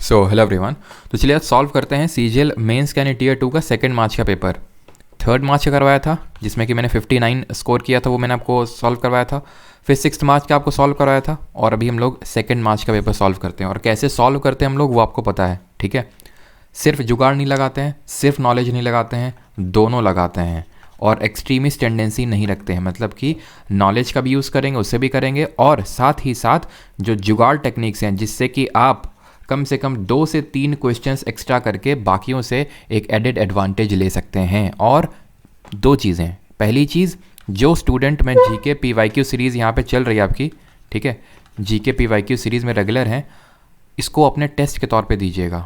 Hello everyone. तो चलिए आज सॉल्व करते हैं सीजीएल मेंस कैंडिडेट टीयर 2 का सेकंड मार्च का पेपर। थर्ड मार्च का करवाया था जिसमें कि मैंने 59 स्कोर किया था, वो मैंने आपको सॉल्व करवाया था। फिर 6 मार्च का आपको सॉल्व करवाया था और अभी हम लोग सेकंड मार्च का पेपर सॉल्व करते हैं। और कैसे सॉल्व करते हैं हम लोग वो आपको पता है, ठीक है। सिर्फ जुगाड़ नहीं लगाते हैं, सिर्फ नॉलेज नहीं लगाते हैं, दोनों लगाते हैं। और एक्सट्रीमिस्ट टेंडेंसी नहीं रखते हैं, मतलब कि नॉलेज का भी यूज़ करेंगे, उससे भी करेंगे, और साथ ही साथ जो जुगाड़ टेक्निक्स हैं जिससे कि आप कम से कम 2 से 3 क्वेश्चंस एक्स्ट्रा करके बाकियों से एक एडेड एडवांटेज ले सकते हैं। और 2 चीज़ें, पहली चीज़, जो स्टूडेंट में जीके पीवाईक्यू सीरीज़ यहाँ पे चल रही है आपकी, ठीक है, जीके पीवाईक्यू सीरीज़ में रेगुलर हैं, इसको अपने टेस्ट के तौर पे दीजिएगा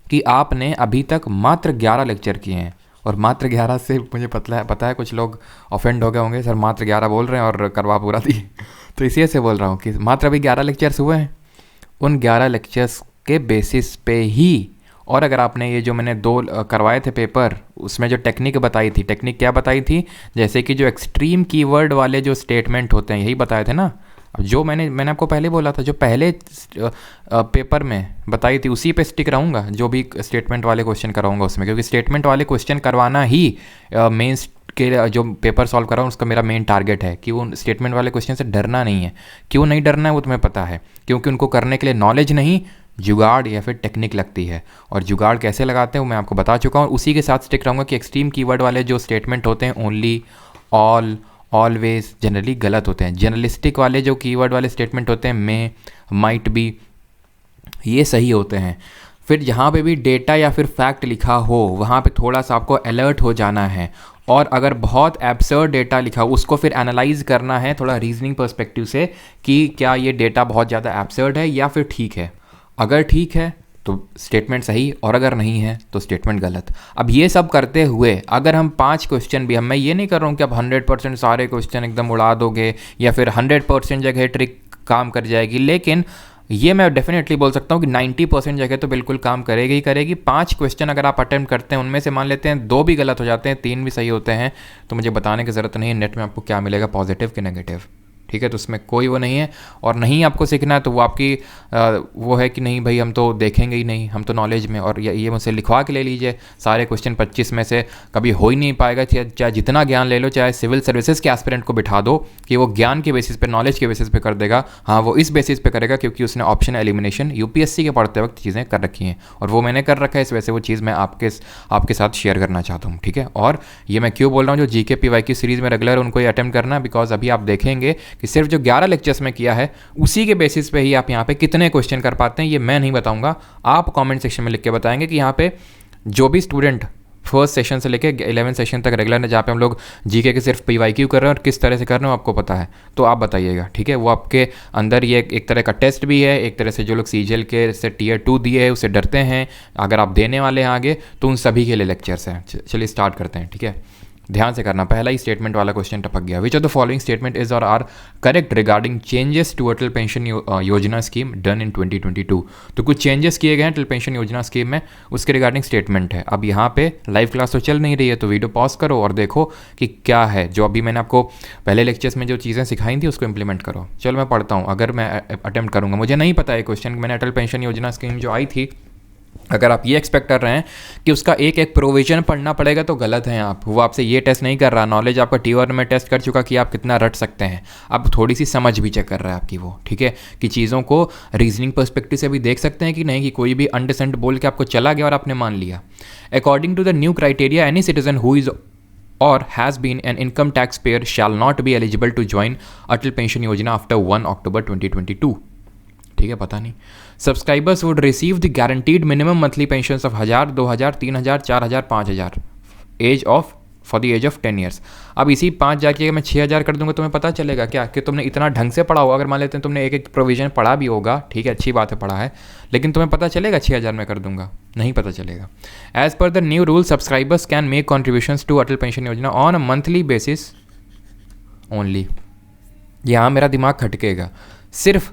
कि आपने अभी तक मात्र 11 लेक्चर किए हैं। और मात्र 11 से मुझे पता है कुछ लोग ऑफेंड हो गए होंगे, सर मात्र 11 बोल रहे हैं और करवा पूरा दी तो इसी से बोल रहा हूँ कि मात्र अभी 11 लेक्चर्स हुए हैं। उन 11 लेक्चर्स के बेसिस पे ही, और अगर आपने ये जो मैंने 2 करवाए थे पेपर, उसमें जो टेक्निक बताई थी, टेक्निक क्या बताई थी, जैसे कि जो एक्सट्रीम कीवर्ड वाले जो स्टेटमेंट होते हैं, यही बताए थे ना। अब जो मैंने आपको पहले बोला था, जो पहले पेपर में बताई थी उसी पे स्टिक रहूँगा, जो भी स्टेटमेंट वाले क्वेश्चन कराऊंगा उसमें, क्योंकि स्टेटमेंट वाले क्वेश्चन करवाना ही मेंस के जो पेपर सॉल्व कर रहा हूँ उसका मेरा मेन टारगेट है। कि वो स्टेटमेंट वाले क्वेश्चन से डरना नहीं है। क्यों नहीं डरना है वो तुम्हें पता है, क्योंकि उनको करने के लिए नॉलेज नहीं, जुगाड़ या फिर टेक्निक लगती है। और जुगाड़ कैसे लगाते हैं वो मैं आपको बता चुका हूँ। उसी के साथ स्टिक रहूँगा कि एक्सट्रीम कीवर्ड वाले जो स्टेटमेंट होते हैं, ओनली, ऑल, ऑलवेज, जनरली गलत होते हैं। जर्नलिस्टिक वाले जो कीवर्ड वाले स्टेटमेंट होते हैं, मे, माइट बी, ये सही होते हैं। फिर जहाँ पे भी डेटा या फिर फैक्ट लिखा हो वहाँ पे थोड़ा सा आपको अलर्ट हो जाना है। और अगर बहुत एब्सर्ड डेटा लिखा हो उसको फिर एनालाइज करना है थोड़ा रीजनिंग पर्सपेक्टिव से कि क्या ये डेटा बहुत ज़्यादा एब्सर्ड है या फिर ठीक है। अगर ठीक है तो स्टेटमेंट सही, और अगर नहीं है तो स्टेटमेंट गलत। अब ये सब करते हुए अगर हम 5 क्वेश्चन भी, मैं ये नहीं कर रहा हूँ कि आप 100% सारे क्वेश्चन एकदम उड़ा दोगे या फिर 100% जगह ट्रिक काम कर जाएगी, लेकिन ये मैं डेफिनेटली बोल सकता हूँ कि 90% जगह तो बिल्कुल काम करेगी ही करेगी। 5 क्वेश्चन अगर आप अटेम्प्ट करते हैं, उनमें से मान लेते हैं 2 भी गलत हो जाते हैं, 3 भी सही होते हैं, तो मुझे बताने की ज़रूरत नहीं है नेट में आपको क्या मिलेगा, पॉजिटिव कि नेगेटिव, ठीक है। तो उसमें कोई वो नहीं है। और नहीं आपको सीखना है तो वो आपकी वो है कि नहीं भाई हम तो देखेंगे ही नहीं, हम तो नॉलेज में, और ये मुझसे लिखवा के ले लीजिए सारे क्वेश्चन 25 में से कभी हो ही नहीं पाएगा। चाहे जितना ज्ञान ले लो, चाहे सिविल सर्विसेज के एस्पिरेंट को बिठा दो कि वो ज्ञान के बेसिस पे, नॉलेज के बेसिस पे कर देगा, हाँ वो इस बेसिस पे करेगा क्योंकि उसने ऑप्शन एलिमिनेशन यूपीएससी के पढ़ते वक्त चीज़ें कर रखी हैं और वो मैंने कर रखा है, इस वजह से वो चीज़ मैं आपके साथ शेयर करना चाहता हूँ, ठीक है। और ये मैं क्यों बोल रहा हूँ, जो जीके पीवाईक्यू सीरीज़ में रेगुलर उनको ये अटेम्प्ट करना, बिकॉज अभी आप देखेंगे कि सिर्फ जो 11 लेक्चर्स में किया है उसी के बेसिस पे ही आप यहाँ पे कितने क्वेश्चन कर पाते हैं ये मैं नहीं बताऊंगा, आप कमेंट सेक्शन में लिख के बताएंगे कि यहाँ पे जो भी स्टूडेंट फर्स्ट सेशन से लेके 11 सेशन तक रेगुलर है, जहाँ पे हम लोग जीके के सिर्फ पीवाईक्यू कर रहे हैं और किस तरह से कर रहे हैं आपको पता है, तो आप बताइएगा, ठीक है। वो आपके अंदर ये एक तरह का टेस्ट भी है, एक तरह से जो लोग सीजीएल के से टीयर 2 दिए है उसे डरते हैं, अगर आप देने वाले हैं आगे तो उन सभी के लिए लेक्चर्स हैं। चलिए स्टार्ट करते हैं, ठीक है। ध्यान से करना, पहला ही स्टेटमेंट वाला क्वेश्चन टपक गया। Which of the following statement is or are correct regarding changes to Atal pension Yojana scheme done in 2022। तो कुछ चेंजेस किए गए हैं अटल पेंशन योजना स्कीम में, उसके रिगार्डिंग स्टेटमेंट है। अब यहाँ पे लाइव क्लास तो चल नहीं रही है तो वीडियो पॉज करो और देखो कि क्या है जो अभी मैंने आपको पहले लेक्चर्स में जो चीज़ें सिखाई थी उसको इंप्लीमेंट करो। चलो मैं पढ़ता हूँ, अगर मैं अटैम्प्ट करूँगा, मुझे नहीं पता है क्वेश्चन, मैंने अटल पेंशन योजना स्कीम जो आई थी, अगर आप ये एक्सपेक्ट कर रहे हैं कि उसका एक एक प्रोविजन पढ़ना पड़ेगा तो गलत हैं आप। वो आपसे ये टेस्ट नहीं कर रहा, नॉलेज आपका टीयर में टेस्ट कर चुका कि आप कितना रट सकते हैं। अब थोड़ी सी समझ भी चेक कर रहा है आपकी वो, ठीक है, कि चीज़ों को रीजनिंग पर्सपेक्टिव से भी देख सकते हैं कि नहीं, कि कोई भी अंडरस्टैंड बोल के आपको चला गया और आपने मान लिया। According to the new criteria any citizen who is or has been an income taxpayer shall not be eligible to join Atal Pension Yojana after 1 October 2022, ठीक है, पता नहीं। Subscribers would receive the guaranteed minimum monthly pension of 1000, 2000, 3000, 4000, 5000 age of for the age of 10 years. अब इसी 5000 की मैं 6000 कर दूंगा, तुम्हें पता चलेगा क्या कि तुमने इतना ढंग से पढ़ा होगा। अगर मान लेते हैं तुमने एक एक प्रोविजन पढ़ा भी होगा, ठीक है, अच्छी बात है पढ़ा है, लेकिन तुम्हें पता चलेगा 6000 में कर दूंगा, नहीं पता चलेगा। As per the new rule subscribers can make contributions to Atal pension Yojana on a monthly basis only. यहाँ मेरा दिमाग खटकेगा, सिर्फ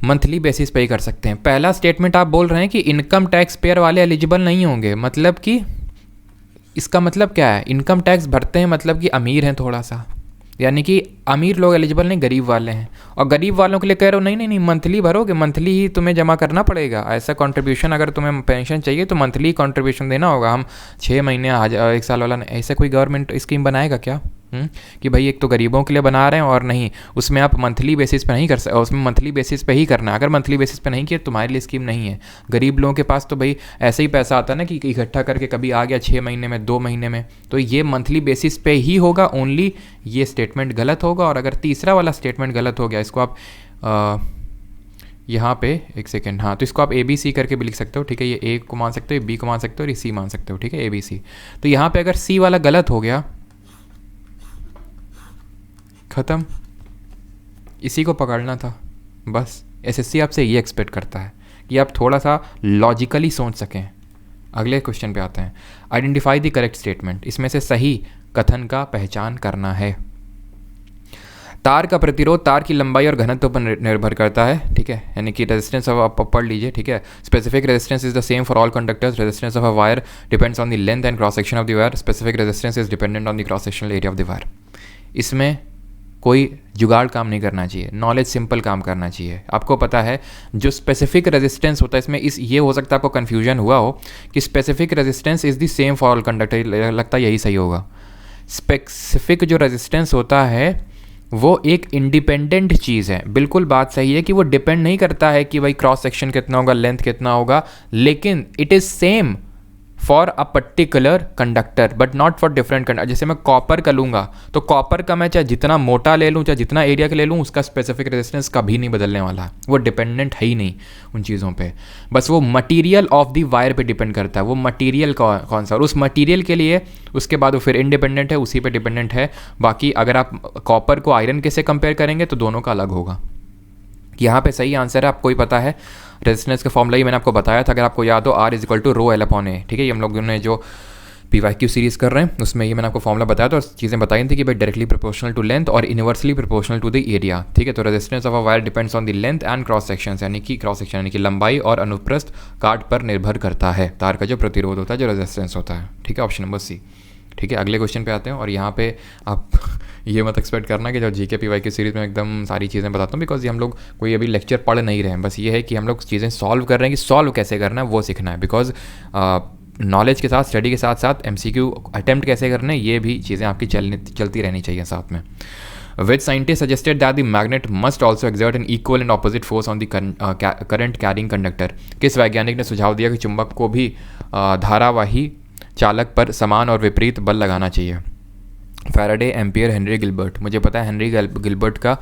मंथली बेसिस पे ही कर सकते हैं। पहला स्टेटमेंट आप बोल रहे हैं कि इनकम टैक्स पेयर वाले एलिजिबल नहीं होंगे, मतलब कि इसका मतलब क्या है, इनकम टैक्स भरते हैं मतलब कि अमीर हैं थोड़ा सा, यानी कि अमीर लोग एलिजिबल नहीं, गरीब वाले हैं। और गरीब वालों के लिए कह रहे हो नहीं नहीं नहीं, मंथली भरोगे, मंथली ही तुम्हें जमा करना पड़ेगा। ऐसा कंट्रीब्यूशन, अगर तुम्हें पेंशन चाहिए तो मंथली कंट्रीब्यूशन देना होगा। हम 6 महीने, 1 साल वाला ऐसा कोई गवर्नमेंट स्कीम बनाएगा क्या? कि भाई एक तो गरीबों के लिए बना रहे हैं और नहीं उसमें आप मंथली बेसिस पे नहीं कर सकते, उसमें मंथली बेसिस पे ही करना है। अगर मंथली बेसिस पे नहीं किया तुम्हारे लिए स्कीम नहीं है। गरीब लोगों के पास तो भाई ऐसे ही पैसा आता है ना कि इकट्ठा करके कभी आ गया 6 महीने में, 2 महीने में, तो ये मंथली बेसिस पे ही होगा ओनली। ये स्टेटमेंट गलत होगा। और अगर तीसरा वाला स्टेटमेंट गलत हो गया, इसको आप यहाँ पे एक सेकेंड, हाँ, तो इसको आप ABC करके भी लिख सकते हो, ठीक है। ये A को मान सकते हो, B को मान सकते हो और ये C मान सकते हो, ठीक है, ABC। तो यहाँ पे अगर C वाला गलत हो गया, ख़त्म, इसी को पकड़ना था बस। SSC आपसे ये एक्सपेक्ट करता है कि आप थोड़ा सा लॉजिकली सोच सकें। अगले क्वेश्चन पे आते हैं। आइडेंटिफाई द करेक्ट स्टेटमेंट, इसमें से सही कथन का पहचान करना है। तार का प्रतिरोध तार की लंबाई और घनत्व पर निर्भर करता है, ठीक है। यानी कि रेजिस्टेंस ऑफ, आप पढ़ लीजिए, ठीक है। Specific resistance is the same for all conductors. Resistance of a wire depends on the length and cross section of the wire. Specific resistance is dependent on the cross sectional area of the wire. इसमें कोई जुगाड़ काम नहीं करना चाहिए, knowledge simple काम करना चाहिए। आपको पता है जो स्पेसिफिक रेजिस्टेंस होता है, इसमें ये हो सकता है आपको कन्फ्यूजन हुआ हो कि specific resistance is the same for all conductor, लगता है यही सही होगा। स्पेसिफिक जो रेजिस्टेंस होता है वो एक इंडिपेंडेंट चीज़ है, बिल्कुल बात सही है कि वो डिपेंड नहीं करता है कि भाई क्रॉस सेक्शन कितना होगा, लेंथ कितना होगा, लेकिन it is same for a particular conductor but not for different conductor. जैसे मैं कॉपर का लूँगा तो कॉपर का मैं चाहे जितना मोटा ले लूँ, चाहे जितना एरिया का ले लूँ, उसका स्पेसिफिक रेजिस्टेंस कभी नहीं बदलने वाला। वो डिपेंडेंट है ही नहीं उन चीज़ों पे। बस वो मटेरियल ऑफ द वायर पे डिपेंड करता है, वो मटेरियल कौन सा, और उस मटेरियल के लिए उसके बाद वो फिर इंडिपेंडेंट है, उसी पे डिपेंडेंट है। बाकी अगर आप कॉपर को आयरन के से कंपेयर करेंगे तो दोनों का अलग होगा। यहाँ पे सही आंसर है, आपको ही पता है। रेजिस्टेंस का फॉर्मूला ही मैंने आपको बताया था, अगर आपको याद हो, R=ρL/A, ठीक है। ये हम लोगों ने जो PYQ सीरीज़ कर रहे हैं उसमें ये मैंने आपको फॉर्मूला बताया था और चीज़ें बताई थी कि भाई डायरेक्टली प्रोपोर्शनल टू लेंथ और inversely proportional to the area, ठीक है। तो resistance of a wire depends on the length and cross section, यानी कि क्रॉस सेक्शन यानी कि लंबाई और अनुप्रस्थ काट पर निर्भर करता है। तार का जो प्रतिरोध होता है, जो रेजिस्टेंस होता है, ठीक है। ऑप्शन नंबर C, ठीक है। अगले क्वेश्चन पे आते हैं और यहाँ पे आप ये मत एक्सपेक्ट करना कि जो GK PYQ सीरीज़ में एकदम सारी चीज़ें बताता हूँ, बिकॉज ये हम लोग कोई अभी लेक्चर पढ़ नहीं रहे हैं। बस ये है कि हम लोग चीज़ें सॉल्व कर रहे हैं कि सॉल्व कैसे करना है वो सीखना है। बिकॉज नॉलेज के साथ, स्टडी के साथ साथ MCQ अटैम्प्ट कैसे करना है, ये भी चीज़ें आपकी चलती रहनी चाहिए साथ में। Which scientist suggested that the magnet must also exert an equal and opposite force on the current carrying conductor? किस वैज्ञानिक ने सुझाव दिया कि चुंबक को भी धारावाही चालक पर समान और विपरीत बल लगाना चाहिए? Faraday, ampere, Henry Gilbert. मुझे पता है हेनरी गिलबर्ट का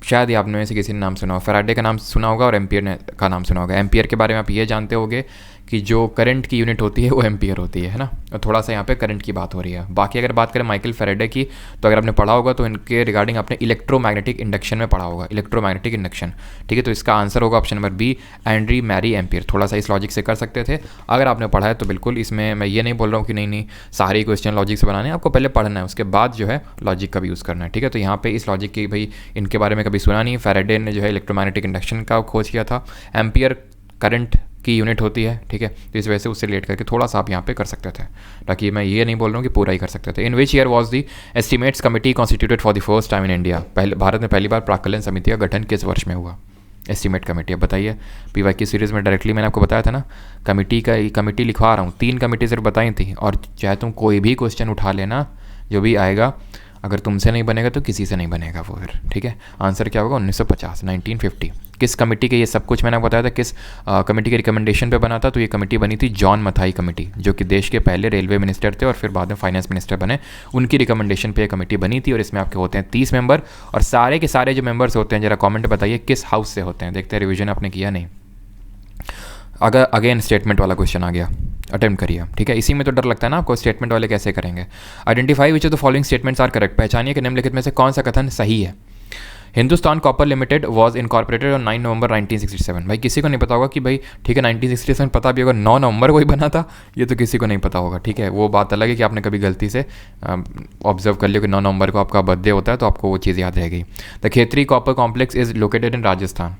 शायद ही आप में से किसी ने नाम सुना हो। फैराडे का नाम सुना होगा और एम्पियर का नाम सुना होगा। एम्पियर के बारे में आप ये जानते होंगे कि जो करंट की यूनिट होती है वो एम्पियर होती है ना। और थोड़ा सा यहाँ पे करंट की बात हो रही है। बाकी अगर बात करें माइकल फैराडे की, तो अगर आपने पढ़ा होगा तो इनके रिगार्डिंग आपने इलेक्ट्रोमैग्नेटिक इंडक्शन में पढ़ा होगा, इलेक्ट्रोमैग्नेटिक इंडक्शन, ठीक है। तो इसका आंसर होगा option number B, Andre Marie Ampere. थोड़ा सा इस लॉजिक से कर सकते थे अगर आपने पढ़ा है तो बिल्कुल। इसमें मैं ये नहीं बोल रहा हूँ कि नहीं सारे क्वेश्चन लॉजिक से बनाने हैं, आपको पहले पढ़ना है, उसके बाद जो है लॉजिक का भी यूज़ करना है, ठीक है। तो यहाँ पे इस लॉजिक की भाई इनके बारे में कभी सुना नहीं। फैराडे ने जो है इलेक्ट्रोमैग्नेटिक इंडक्शन का खोज किया था। एम्पियर करंट की यूनिट होती है, ठीक है। तो इस वजह से उससे रिलेट करके थोड़ा सा आप यहाँ पे कर सकते थे, ताकि मैं ये नहीं बोल रहा हूँ कि पूरा ही कर सकते थे। In which year was the estimates committee constituted for the first time in India? Bharat में पहली बार प्राक्कलन समिति का गठन किस वर्ष में हुआ? Estimate committee. अब बताइए, PYQ सीरीज़ में डायरेक्टली मैंने आपको बताया था ना, कमेटी लिखवा रहा हूँ, 3 कमेटी सिर्फ बताई थी। और चाहे तुम कोई भी क्वेश्चन उठा लेना, जो भी आएगा, अगर तुमसे नहीं बनेगा तो किसी से नहीं बनेगा वो फिर, ठीक है। आंसर क्या होगा? 1950। किस कमेटी के, ये सब कुछ मैंने आपको बताया था किस कमेटी के रिकमेंडेशन पे बना था। तो ये कमेटी बनी थी जॉन मथाई कमेटी, जो कि देश के पहले रेलवे मिनिस्टर थे और फिर बाद में फाइनेंस मिनिस्टर बने। उनकी रिकमेंडेशन पे ये कमेटी बनी थी और इसमें आपके होते हैं 30 मेंबर। और सारे के सारे जो मेंबर्स होते हैं, जरा कमेंट बताइए किस हाउस से होते हैं। देखते हैं रिविजन आपने किया नहीं। अगर अगेन स्टेटमेंट वाला क्वेश्चन आ गया, अटेम्प्ट करिए, ठीक है। इसी में तो डर लगता है ना आपको, स्टेटमेंट वाले कैसे करेंगे। Identify which of the following statements are correct. पहचानिए कि निम्नलिखित में से कौन सा कथन सही है। Hindustan copper limited was incorporated on 9 November 1967। भाई किसी को नहीं पता होगा कि भाई, ठीक है, 1967 पता भी होगा, 9 नवंबर को ही बना था, ये तो किसी को नहीं पता होगा, ठीक है। वो बात अलग है कि आपने कभी गलती से ऑब्जर्व कर लिया कि 9 नवंबर को आपका बर्थडे होता है, तो आपको वो चीज़ याद रह गई। The Khetri copper complex is located in Rajasthan.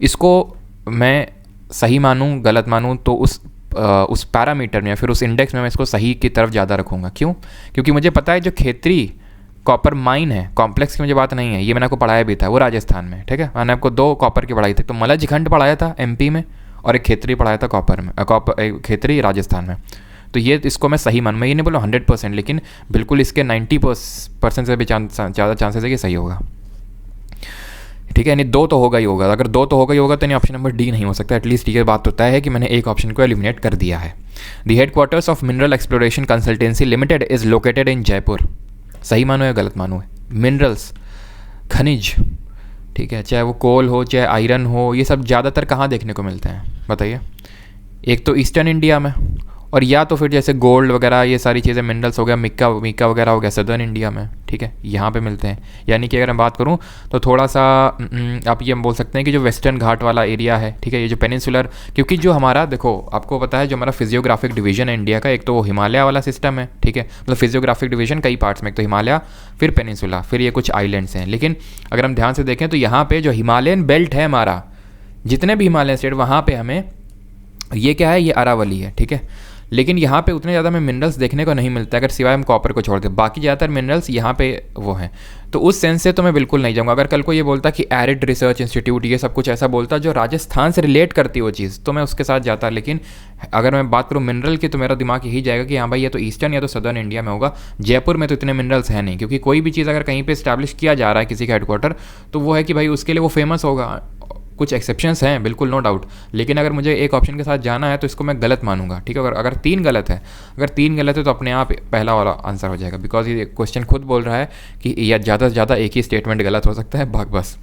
इसको मैं सही मानूँ गलत मानूँ तो उस पैरामीटर में या फिर उस इंडेक्स में मैं इसको सही की तरफ ज़्यादा रखूँगा। क्यों? क्योंकि मुझे पता है जो खेतरी कॉपर माइन है, कॉम्प्लेक्स की मुझे बात नहीं है, ये मैंने आपको पढ़ाया भी था, वो राजस्थान में, ठीक है। मैंने आपको 2 कॉपर की पढ़ाई थी, तो मलजखंड पढ़ाया था एमपी में और एक खेतरी पढ़ाया था कॉपर में, खेतरी राजस्थान में। तो ये इसको मैं सही मान, मैं ये नहीं बोला 100%, लेकिन बिल्कुल इसके 90% से भी ज़्यादा चांसेस है कि सही होगा, ठीक है। यानी 2 तो होगा ही होगा, अगर 2 तो होगा ही होगा तो नहीं ऑप्शन नंबर डी नहीं हो सकता। एटलीस्ट ये बात तो तय है कि मैंने एक ऑप्शन को एलिमिनेट कर दिया है। The headquarters of mineral exploration consultancy limited is located इन जयपुर। सही मानो या गलत मानो है? मिनरल्स, खनिज, ठीक है, चाहे वो कोल हो चाहे आयरन हो, ये सब ज़्यादातर कहाँ देखने को मिलते हैं बताइए? एक तो ईस्टर्न इंडिया में, और या तो फिर जैसे गोल्ड वगैरह ये सारी चीज़ें मिनरल्स हो गया, मिक्का वगैरह हो गया सदर्न इंडिया में, ठीक है, यहाँ पे मिलते हैं। यानी कि अगर मैं बात करूँ तो थोड़ा सा आप ये बोल सकते हैं कि जो वेस्टर्न घाट वाला एरिया है, ठीक है, ये जो पेनिनसुलर, क्योंकि जो हमारा देखो आपको पता है जो हमारा फिजियोग्राफिक डिवीजन है इंडिया का, एक तो वो हिमालय वाला सिस्टम है, ठीक है, मतलब फिजियोग्राफिक डिवीजन कई पार्ट्स में, एक तो हिमालय, फिर पेनिनसुला, फिर ये कुछ आइलैंड्स हैं। लेकिन अगर हम ध्यान से देखें तो यहाँ पे जो हिमालयन बेल्ट है हमारा, जितने भी हिमालयन स्टेट, वहाँ पे हमें ये क्या है, ये अरावली है, ठीक है। लेकिन यहाँ पे उतने ज़्यादा में मिनरल्स देखने को नहीं मिलता अगर सिवाय हम कॉपर को छोड़ दें, बाकी ज़्यादातर मिनरल्स यहाँ पे वो हैं। तो उस सेंस से तो मैं बिल्कुल नहीं जाऊँगा। अगर कल को ये बोलता कि एरिड रिसर्च इंस्टीट्यूट ये सब कुछ ऐसा बोलता जो राजस्थान से रिलेट करती वो चीज़, तो मैं उसके साथ जाता। लेकिन अगर मैं बात करूँ मिनरल की तो मेरा दिमाग यही जाएगा कि हाँ भाई ये तो ईस्टर्न या तो सदर्न इंडिया में होगा। जयपुर में तो इतने मिनरल्स हैं नहीं, क्योंकि कोई भी चीज़ अगर कहीं पर इस्टेब्लिश किया जा रहा है किसी का हेडक्वार्टर, तो वो है कि भाई उसके लिए वो फेमस होगा। कुछ एक्सेप्शंस हैं बिल्कुल, नो डाउट, लेकिन अगर मुझे एक ऑप्शन के साथ जाना है तो इसको मैं गलत मानूंगा, ठीक है। अगर 3 गलत है, अगर 3 गलत है तो अपने आप पहला वाला आंसर हो जाएगा, बिकॉज ये क्वेश्चन खुद बोल रहा है कि या ज़्यादा से ज़्यादा एक ही स्टेटमेंट गलत हो सकता है, बस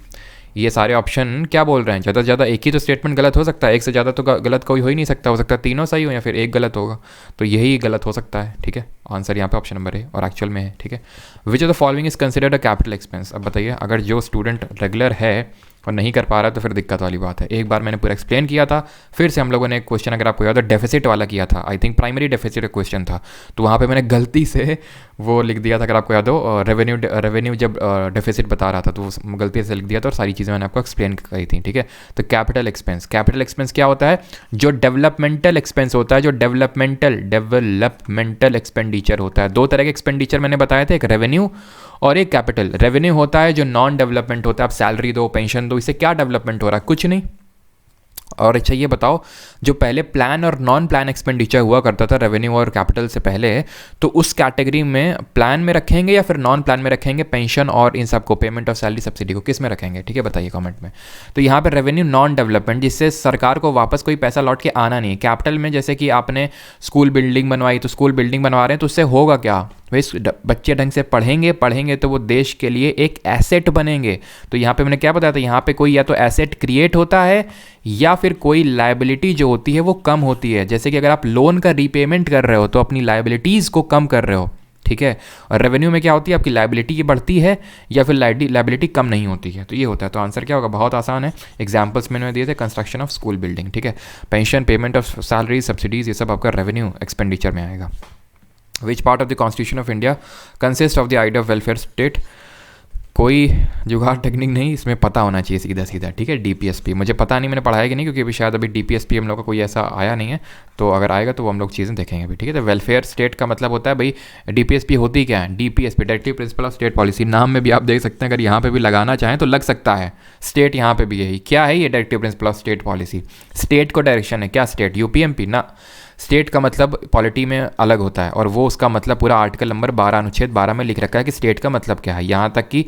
ये सारे ऑप्शन क्या बोल रहे हैं, ज़्यादा से ज़्यादा एक ही तो स्टेटमेंट गलत हो सकता है, एक से ज़्यादा तो गलत कोई हो ही नहीं सकता, हो सकता है तीनों सही हो या फिर एक गलत होगा, तो यही गलत हो सकता है, ठीक है। आंसर यहाँ पे ऑप्शन नंबर है और एक्चुअल में है, ठीक है। विच of the following is considered a capital expense. अब बताइए, अगर जो स्टूडेंट रेगुलर है और नहीं कर पा रहा है तो फिर दिक्कत वाली बात है। एक बार मैंने पूरा एक्सप्लेन किया था, फिर से हम लोगों ने एक क्वेश्चन, अगर आपको याद है, डेफिसिट वाला किया था, I think primary deficit question था, तो वहाँ पे मैंने गलती से वो लिख दिया था, अगर आपको याद हो, रेवेन्यू जब डेफिसिट बता रहा था तो गलती से लिख दिया था और सारी चीज़ें मैंने आपको एक्सप्लेन करी थी, ठीक है। तो कैपिटल एक्सपेंस क्या होता है? जो डेवलपमेंटल एक्सपेंस होता है, जो डेवलपमेंटल एक्सपेंडिचर होता है। 2 तरह के एक्सपेंडिचर मैंने बताए थे, एक रेवेन्यू और एक कैपिटल। रेवेन्यू होता है जो नॉन डेवलपमेंट होता है, आप सैलरी दो, पेंशन दो, इससे क्या डेवलपमेंट हो रहा है? कुछ नहीं। और अच्छा ये बताओ, जो पहले प्लान और नॉन प्लान एक्सपेंडिचर हुआ करता था रेवेन्यू और कैपिटल से पहले, तो उस कैटेगरी में प्लान में रखेंगे या फिर नॉन प्लान में रखेंगे? पेंशन और इन सबको, पेमेंट ऑफ सैलरी सब्सिडी को किस में रखेंगे? ठीक है, बताइए कमेंट में। तो यहाँ पर रेवेन्यू नॉन डेवलपमेंट, जिससे सरकार को वापस कोई पैसा लौट के आना नहीं। कैपिटल में जैसे कि आपने स्कूल बिल्डिंग बनवाई, तो स्कूल बिल्डिंग बनवा रहे हैं तो उससे होगा क्या भाई? बच्चे ढंग से पढ़ेंगे तो वो देश के लिए एक एसेट बनेंगे। तो यहाँ पे मैंने क्या बताया था, यहाँ पे कोई या तो एसेट क्रिएट होता है या फिर कोई लायबिलिटी जो होती है वो कम होती है। जैसे कि अगर आप लोन का रीपेमेंट कर रहे हो तो अपनी लायबिलिटीज़ को कम कर रहे हो, ठीक है। और रेवेन्यू में क्या होती है, आपकी लायबिलिटी की बढ़ती है या फिर लायबिलिटी कम नहीं होती है, तो ये होता है। तो आंसर क्या होगा? बहुत आसान है, एग्जाम्पल्स मैंने दिए थे, कंस्ट्रक्शन ऑफ स्कूल बिल्डिंग, ठीक है, pension, payment of salary, subsidies, ये सब आपका रेवेन्यू एक्सपेंडिचर में आएगा। Which part of the constitution of India consist of the idea of welfare state? कोई जुगाड़ टेक्निक नहीं, इसमें पता होना चाहिए सीधा सीधा, ठीक है। डीपीएसपी, मुझे पता नहीं मैंने पढ़ाया कि नहीं, क्योंकि अभी शायद अभी डीपीएसपी हम लोग का कोई ऐसा आया नहीं है, तो अगर आएगा तो वो हम लोग चीज़ें देखेंगे अभी, ठीक है। तो वेलफेयर स्टेट का मतलब होता है भाई, डीपीएसपी होती क्या है? DPSP, directive principle of state policy, नाम में भी आप देख सकते हैं, अगर यहाँ पे भी लगाना चाहें तो लग सकता है, स्टेट यहाँ पे भी यही क्या है, ये directive principle of state policy. State को डायरेक्शन है, क्या स्टेट? यूपीएमपी ना, स्टेट का मतलब पॉलिटी में अलग होता है, और वो उसका मतलब पूरा आर्टिकल नंबर 12 अनुच्छेद 12 में लिख रखा है कि स्टेट का मतलब क्या है। यहाँ तक कि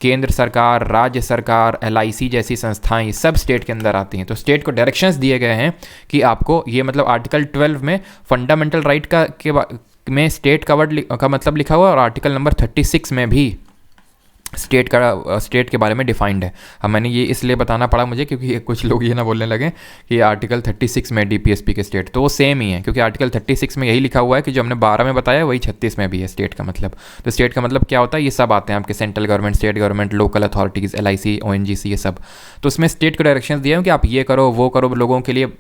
केंद्र सरकार, राज्य सरकार, एलआईसी जैसी संस्थाएं सब स्टेट के अंदर आती हैं। तो स्टेट को डायरेक्शंस दिए गए हैं कि आपको ये, मतलब आर्टिकल 12 में फंडामेंटल राइट में स्टेट का मतलब लिखा हुआ है, और आर्टिकल नंबर 36 में भी स्टेट के बारे में डिफाइंड है। अब मैंने ये इसलिए बताना पड़ा मुझे, क्योंकि कुछ लोग ये ना बोलने लगे कि आर्टिकल 36 में डीपीएसपी के स्टेट, तो वो सेम ही है, क्योंकि आर्टिकल 36 में यही लिखा हुआ है कि जो हमने 12 में बताया वही 36 में भी है स्टेट का मतलब। तो स्टेट का मतलब क्या होता है? ये सब आते हैं आपके, central government, state government, local authorities, LIC, ONGC, ये सब। तो उसमें स्टेट को डायरेक्शन दिया है कि आप ये करो, वो करो, लोगों के लिए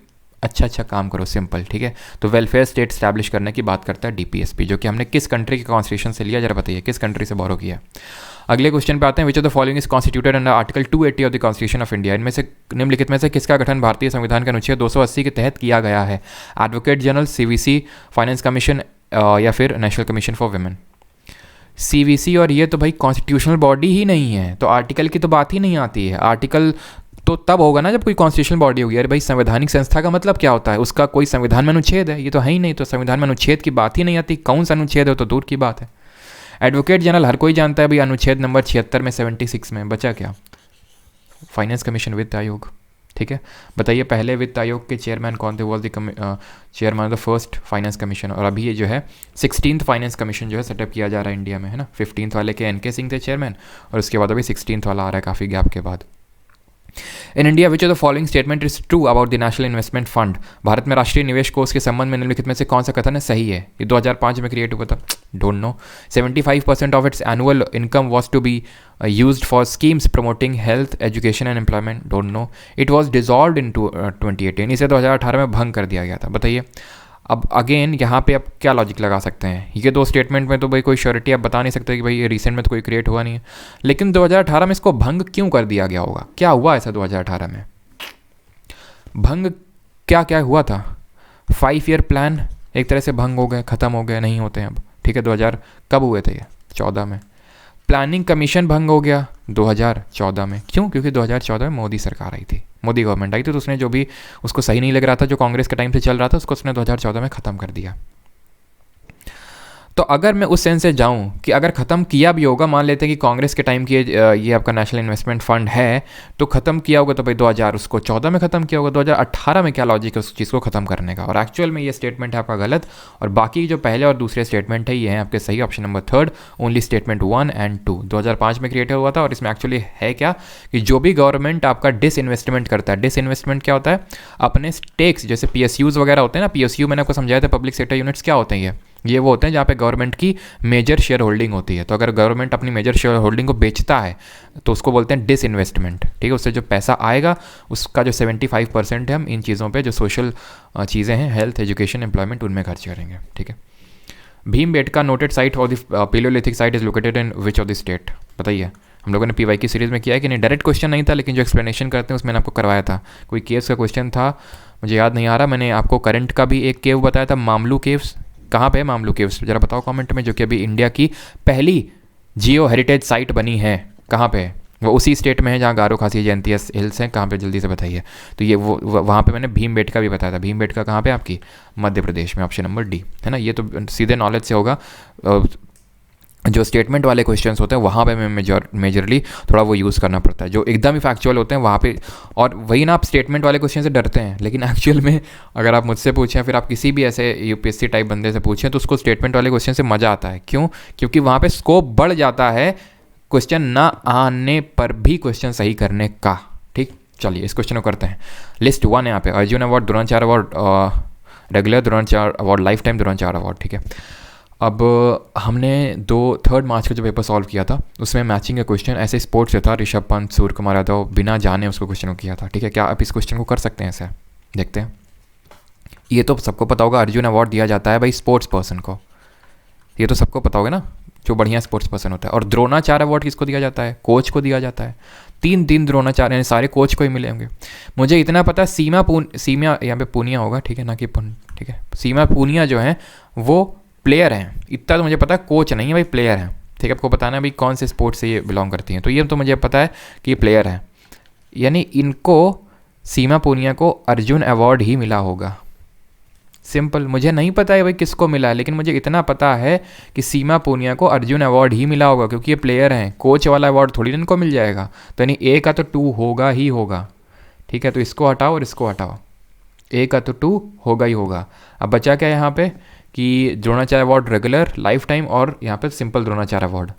अच्छा काम करो, सिंपल, ठीक है। तो वेलफेयर स्टेट स्टैब्लिश करने की बात करता है डीपीएसपी, जो कि हमने किस कंट्री के कॉन्स्टिट्यूशन से लिया, जरा बताइए किस कंट्री से बोरो किया। अगले क्वेश्चन पे आते हैं। विच of the following is constituted under article 280 of the constitution of India? इनमें से निम्नलिखित में से किसका गठन भारतीय संविधान के अनुच्छेद 280 के तहत किया गया है? Advocate general, CVC, finance commission या फिर national commission for women? CVC और ये तो भाई कॉन्स्टिट्यूशनल बॉडी ही नहीं है, तो आर्टिकल की तो बात ही नहीं आती है। आर्टिकल तो तब होगा ना जब कोई कॉन्स्टिट्यूशनल बॉडी होगी। अरे भाई संवैधानिक संस्था का मतलब क्या होता है, उसका कोई संविधान में अनुच्छेद है, ये तो है ही नहीं, तो संविधान में अनुच्छेद की बात ही नहीं आती। कौन सा अनुच्छेद है तो दूर की बात है। एडवोकेट जनरल हर कोई जानता है भाई, अनुच्छेद नंबर 76 में 76 में बचा क्या, फाइनेंस कमीशन वित्त आयोग। ठीक है, बताइए पहले वित्त आयोग के चेयरमैन कौन थे, was the chairman of the first finance commission. और अभी ये जो है 16th फाइनेंस कमीशन जो है सेटअप किया जा रहा है इंडिया में, है ना। 15th वाले के एनके सिंह थे चेयरमैन, और उसके बाद अभी 16th वाला आ रहा है काफ़ी गैप के बाद। In India which of the following statement is true about the national investment fund. Bharat में राष्ट्रीय निवेश कोष के संबंध में निम्नलिखित में से कौन सा कथन है सही है। ये 2005 में क्रिएट हुआ था, don't know. 75% of its annual income was to be used for schemes promoting health, education and employment, don't know. It was dissolved in 2018, इसे 2018 में भंग कर दिया गया था। बताइए अब अगेन यहाँ पे अब क्या लॉजिक लगा सकते हैं, ये दो स्टेटमेंट में तो भाई कोई श्योरिटी आप बता नहीं सकते कि भाई ये रिसेंट में तो कोई क्रिएट हुआ नहीं है, लेकिन 2018 में इसको भंग क्यों कर दिया गया होगा, क्या हुआ ऐसा 2018 में भंग, क्या क्या हुआ था। 5 ईयर प्लान एक तरह से भंग हो गए, ख़त्म हो गए, नहीं होते हैं अब। ठीक है, 2000 कब हुए थे, ये 14 में। प्लानिंग कमीशन भंग हो गया 2014 में, क्यों, क्योंकि 2014 में मोदी सरकार आई थी, मोदी गवर्नमेंट आई थी, तो उसने जो भी उसको सही नहीं लग रहा था, जो कांग्रेस के टाइम से चल रहा था, उसको उसने 2014 में ख़त्म कर दिया। तो अगर मैं उस सेंस से जाऊं कि अगर ख़त्म किया भी होगा, मान लेते हैं कि कांग्रेस के टाइम की ये आपका नेशनल इन्वेस्टमेंट फ़ंड है, तो ख़त्म किया होगा तो भाई 2014 में ख़त्म किया होगा, 2018 में क्या लॉजिक है उस चीज़ को ख़त्म करने का। और एक्चुअल में ये स्टेटमेंट है आपका गलत, और बाकी जो पहले और दूसरे स्टेटमेंट है ये हैं आपके सही। ऑप्शन नंबर 3 ओनली स्टेटमेंट 1 और 2 2005 में क्रिएट हुआ था। और इसमें एक्चुअली है क्या कि जो भी गवर्नमेंट आपका डिसइन्वेस्टमेंट करता है, डिसइन्वेस्टमेंट क्या होता है, अपने स्टेक्स जैसे PSUs वगैरह होते हैं ना, PSU मैंने आपको समझाया था, पब्लिक सेक्टर यूनिट्स क्या होते हैं, ये वो होते हैं जहाँ पे गवर्नमेंट की मेजर शेयर होल्डिंग होती है। तो अगर गवर्नमेंट अपनी मेजर शेयर होल्डिंग को बेचता है तो उसको बोलते हैं डिसइन्वेस्टमेंट। ठीक है, उससे जो पैसा आएगा उसका जो 75% है हम इन चीज़ों पे जो सोशल चीज़ें हैं, हेल्थ, एजुकेशन, एम्प्लॉयमेंट, उनमें खर्च करेंगे। ठीक है, भीमबेटका नोटेड साइट और the palaeolithic site is located in which of the state. बताइए, हम लोगों ने PY की सीरीज़ में किया है कि नहीं, डायरेक्ट क्वेश्चन नहीं था, लेकिन जो एक्सप्लेनेशन करते हैं उसमें मैंने आपको करवाया था। कोई केव्स का क्वेश्चन था, मुझे याद नहीं आ रहा, मैंने आपको करंट का भी एक केव बताया था, मामलू केव्स। कहाँ पे है मामलू केव्स, जरा बताओ कमेंट में, जो कि अभी इंडिया की पहली जियो हेरिटेज साइट बनी है। कहाँ पे है वो, उसी स्टेट में है जहाँ गारो खासी जयंती हिल्स हैं। कहाँ पे, जल्दी से बताइए। तो ये वो वहाँ पे मैंने भीमबेटका भी बताया था। भीमबेटका कहाँ पे आपकी, मध्य प्रदेश में, ऑप्शन नंबर D, है ना। ये तो सीधे नॉलेज से होगा, जो स्टेटमेंट वाले क्वेश्चंस होते हैं वहाँ पे मैं मेजरली थोड़ा वो यूज़ करना पड़ता है, जो एकदम ही फैक्चुअल होते हैं वहाँ पे। और वही ना, आप स्टेटमेंट वाले क्वेश्चन से डरते हैं, लेकिन एक्चुअल में अगर आप मुझसे पूछें, फिर आप किसी भी ऐसे UPSC टाइप बंदे से पूछें, तो उसको स्टेटमेंट वाले क्वेश्चन से मज़ा आता है। क्यों, क्योंकि वहाँ पर स्कोप बढ़ जाता है क्वेश्चन ना आने पर भी क्वेश्चन सही करने का। ठीक, चलिए इस क्वेश्चन को करते हैं। लिस्ट 1 है यहाँ पे, Arjun award, Dronacharya award, regular Dronacharya award, life time Dronacharya award. ठीक है, अब हमने 3 मार्च का जो पेपर सॉल्व किया था उसमें मैचिंग का क्वेश्चन ऐसे स्पोर्ट्स से था, ऋषभ पंत, सूर्य कुमार यादव, बिना जाने उसको क्वेश्चन को किया था। ठीक है, क्या आप इस क्वेश्चन को कर सकते हैं ऐसे, देखते हैं। ये तो सबको पता होगा, अर्जुन अवार्ड दिया जाता है भाई स्पोर्ट्स पर्सन को, ये तो सबको पता होगा ना, जो बढ़िया स्पोर्ट्स पर्सन होता है। और द्रोणाचार्य अवार्ड किसको दिया जाता है, कोच को दिया जाता है। 3 द्रोणाचार्य, यानी सारे कोच को ही मिले होंगे। मुझे इतना पता है सीमा यहाँ पे पूनिया होगा, ठीक है ना कि ठीक है, सीमा पूनिया जो है वो प्लेयर हैं, इतना तो मुझे पता है, कोच नहीं है भाई, प्लेयर हैं। ठीक है, आपको बताना है भाई कौन से स्पोर्ट्स से ये बिलोंग करती हैं, तो ये तो मुझे पता है कि ये प्लेयर हैं, यानी इनको, सीमा पूनिया को अर्जुन अवार्ड ही मिला होगा। सिंपल, मुझे नहीं पता है भाई किसको मिला है, लेकिन मुझे इतना पता है कि सीमा पूनिया को अर्जुन अवार्ड ही मिला होगा, क्योंकि ये प्लेयर हैं। कोच वाला अवार्ड थोड़ी ना इनको मिल जाएगा, तो यानी A का तो 2 होगा ही होगा। ठीक है, तो इसको हटाओ और इसको हटाओ, A का तो 2 होगा ही होगा। अब बचा क्या यहाँ पे कि Dronacharya award regular, life time, और यहाँ पे सिंपल द्रोणाचार्य अवार्ड।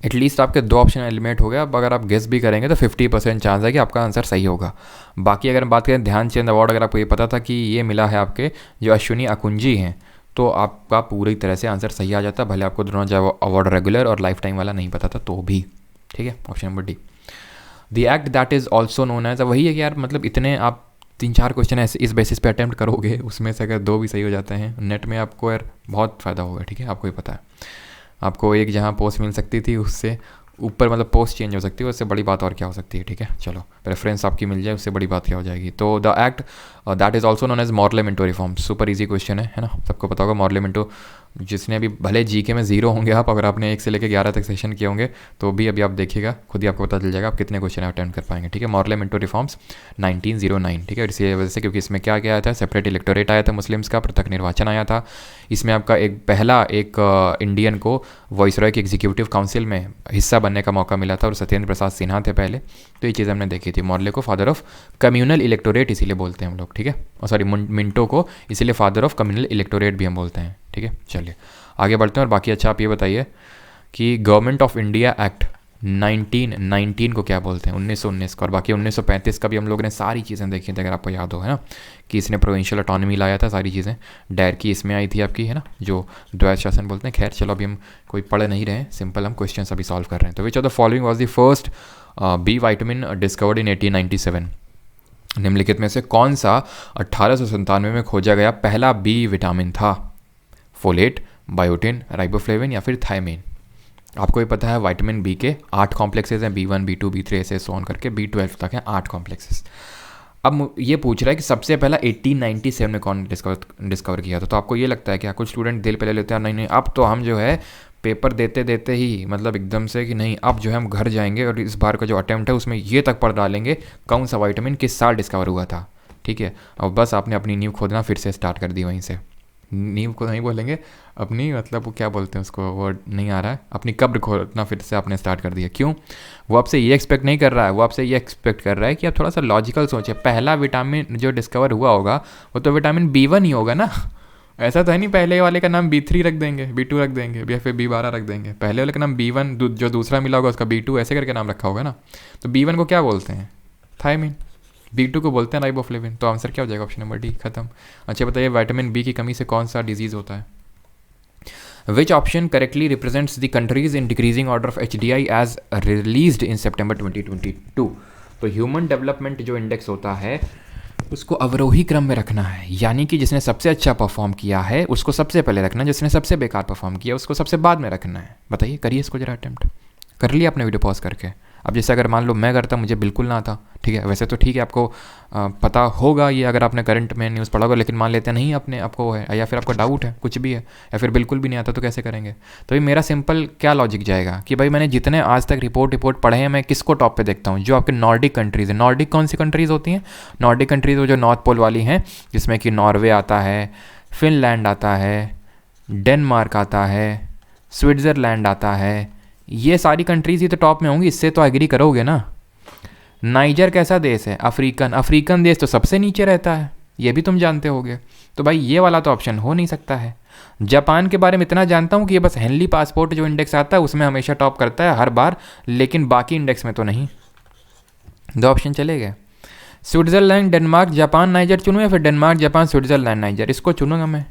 एटलीस्ट आपके 2 ऑप्शन एलिमिनेट हो गया। अब अगर आप गेस भी करेंगे तो 50% चांस है कि आपका आंसर सही होगा। बाकी अगर हम बात करें ध्यानचंद अवार्ड, अगर आपको ये पता था कि ये मिला है आपके जो अश्विनी अकुंजी हैं, तो आपका पूरी तरह से आंसर सही आ जाता, भले आपको द्रोणाचार्य अवार्ड रेगुलर और लाइफ टाइम वाला नहीं पता था तो भी। ठीक है, option number D। The act that is also known as, वही है कि यार मतलब इतने आप 3-4 क्वेश्चन ऐसे इस बेसिस पे अटैम्प्ट करोगे, उसमें से अगर 2 भी सही हो जाते हैं नेट में, आपको यार बहुत फ़ायदा होगा। ठीक है, आपको ही पता है, आपको एक जहाँ पोस्ट मिल सकती थी उससे ऊपर मतलब पोस्ट चेंज हो सकती है, उससे बड़ी बात और क्या हो सकती है। ठीक है, चलो प्रेफरेंस आपकी मिल जाए, उससे बड़ी बात क्या हो जाएगी। तो the act that is also known as Morley Minto reform, super easy question है ना, सबको पता होगा। मॉर्ले मिंटो जिसने अभी भले जीके में 0 होंगे आप, अगर आपने 1 से लेकर 11 तक सेशन किए होंगे तो भी अभी आप देखिएगा, खुद ही आपको पता चल जाएगा आप कितने क्वेश्चन अटेम्प्ट कर पाएंगे, ठीक है। मॉरले मिंटो रिफॉर्म्स 1909, ठीक है। इसी वजह से क्योंकि इसमें क्या क्या आया था, सेपरेट इलेक्टोरेट आया था मुस्लिम्स का, पृथक निर्वाचन आया था, इसमें आपका एक पहला एक इंडियन को वॉइसरॉय की एग्जीक्यूटिव काउंसिल में हिस्सा बनने का मौका मिला था और सत्येंद्र प्रसाद सिन्हा थे पहले। तो ये चीज़ हमने देखी थी। मॉरले को फादर ऑफ कम्युनल इलेक्टोरेट इसीलिए बोलते हैं हम लोग, ठीक है। और सॉरी, मिंटो को इसीलिए फादर ऑफ कम्युनल इलेक्टोरेट भी हम बोलते हैं, ठीक है। चलिए आगे बढ़ते हैं। और बाकी अच्छा आप ये बताइए कि गवर्नमेंट ऑफ इंडिया एक्ट 1919 को क्या बोलते हैं, 1919 का। और बाकी 1935 का भी हम लोगों ने सारी चीज़ें देखी थी, अगर आपको याद हो, है ना, कि इसने प्रोविंशियल ऑटोनॉमी लाया था, सारी चीज़ें डायर की इसमें आई थी आपकी, है ना, जो द्वैत शासन बोलते हैं। खैर चलो अभी हम कोई पढ़ नहीं रहे हैं, सिंपल हम क्वेश्चन अभी सॉल्व कर रहे हैं। तो which of the following was the first B vitamin discovered in 1897? निम्नलिखित में से कौन सा 1897 में खोजा गया पहला बी विटामिन था? फोलेट, बायोटिन, राइबोफ्लेविन या फिर थायमिन? आपको ये पता है विटामिन बी के 8 कॉम्प्लेक्सेस हैं, B1, B2, B3 ऐसे सो ऑन करके B12 तक हैं 8 कॉम्प्लेक्सेस। अब ये पूछ रहा है कि सबसे पहला 1897 में कौन डिस्कवर किया था। तो आपको ये लगता है कि कुछ स्टूडेंट दिल पे ले लेते हैं, नहीं नहीं अब तो हम जो है पेपर देते देते ही मतलब एकदम से कि नहीं अब जो है हम घर जाएंगे और इस बार का जो अटैम्प्ट है उसमें ये तक पढ़ डालेंगे कौन सा विटामिन किस साल डिस्कवर हुआ था, ठीक है। और बस आपने अपनी नींव खोदना फिर से स्टार्ट कर दी वहीं से। नींव को नहीं बोलेंगे, अपनी मतलब वो क्या बोलते हैं उसको, वर्ड नहीं आ रहा है, अपनी कब्र खोदना फिर से आपने स्टार्ट कर दिया। क्यों? वो आपसे ये एक्सपेक्ट नहीं कर रहा है, वो आपसे ये एक्सपेक्ट कर रहा है कि आप थोड़ा सा लॉजिकल सोचें। पहला विटामिन जो डिस्कवर हुआ होगा वो तो विटामिन B1 ही होगा ना। ऐसा तो है नहीं पहले वाले का नाम B3 रख देंगे, B2 रख देंगे या फिर B12 रख देंगे। पहले वाले का नाम B1, जो दूसरा मिला होगा उसका B2 ऐसे करके नाम रखा होगा ना। तो B1 को क्या बोलते हैं? थायमिन। B2 को बोलते हैं राइबोफ्लेविन। तो आंसर क्या हो जाएगा? ऑप्शन नंबर डी, खत्म। अच्छा बताइए विटामिन बी की कमी से कौन सा डिजीज होता है? Which option correctly represents the countries in decreasing order of HDI as released in September 2022? तो ह्यूमन डेवलपमेंट जो इंडेक्स होता है उसको अवरोही क्रम में रखना है, यानी कि जिसने सबसे अच्छा परफॉर्म किया है उसको सबसे पहले रखना है, जिसने सबसे बेकार परफॉर्म किया उसको सबसे बाद में रखना है। बताइए, करिए इसको जरा अटेम्प्ट। कर लिया आपने वीडियो पॉज करके? अब जैसे अगर मान लो मैं करता, मुझे बिल्कुल ना आता, ठीक है, वैसे तो ठीक है आपको पता होगा ये अगर आपने करंट में न्यूज़ पढ़ा होगा, लेकिन मान लेते हैं नहीं अपने आपको है या फिर आपको डाउट है कुछ भी है या फिर बिल्कुल भी नहीं आता, तो कैसे करेंगे? तो ये मेरा सिंपल क्या लॉजिक जाएगा कि भाई मैंने जितने आज तक रिपोर्ट पढ़े हैं मैं किसको टॉप पे देखता हूँ? जो आपके नॉर्डिक कंट्रीज़ है। नॉर्डिक कौन सी कंट्रीज़ होती हैं? नॉर्डिक कंट्रीज़ वो जो नॉर्थ पोल वाली हैं, जिसमें कि नॉर्वे आता है, फिनलैंड आता है, डेनमार्क आता है, स्विट्ज़रलैंड आता है, ये सारी कंट्रीज़ ही तो टॉप में होंगी, इससे तो एग्री करोगे ना। नाइजर कैसा देश है? अफ्रीकन देश तो सबसे नीचे रहता है, ये भी तुम जानते होगे। तो भाई ये वाला तो ऑप्शन हो नहीं सकता है। जापान के बारे में इतना जानता हूँ कि ये बस हेनली पासपोर्ट जो इंडेक्स आता है उसमें हमेशा टॉप करता है हर बार, लेकिन बाकी इंडेक्स में तो नहीं। 2 ऑप्शन चले गए, स्विट्ज़रलैंड, डेनमार्क, जापान, नाइजर चुनूँ या फिर डेनमार्क, जापान, स्विट्ज़रलैंड, नाइजर? इसको चुनूँगा मैं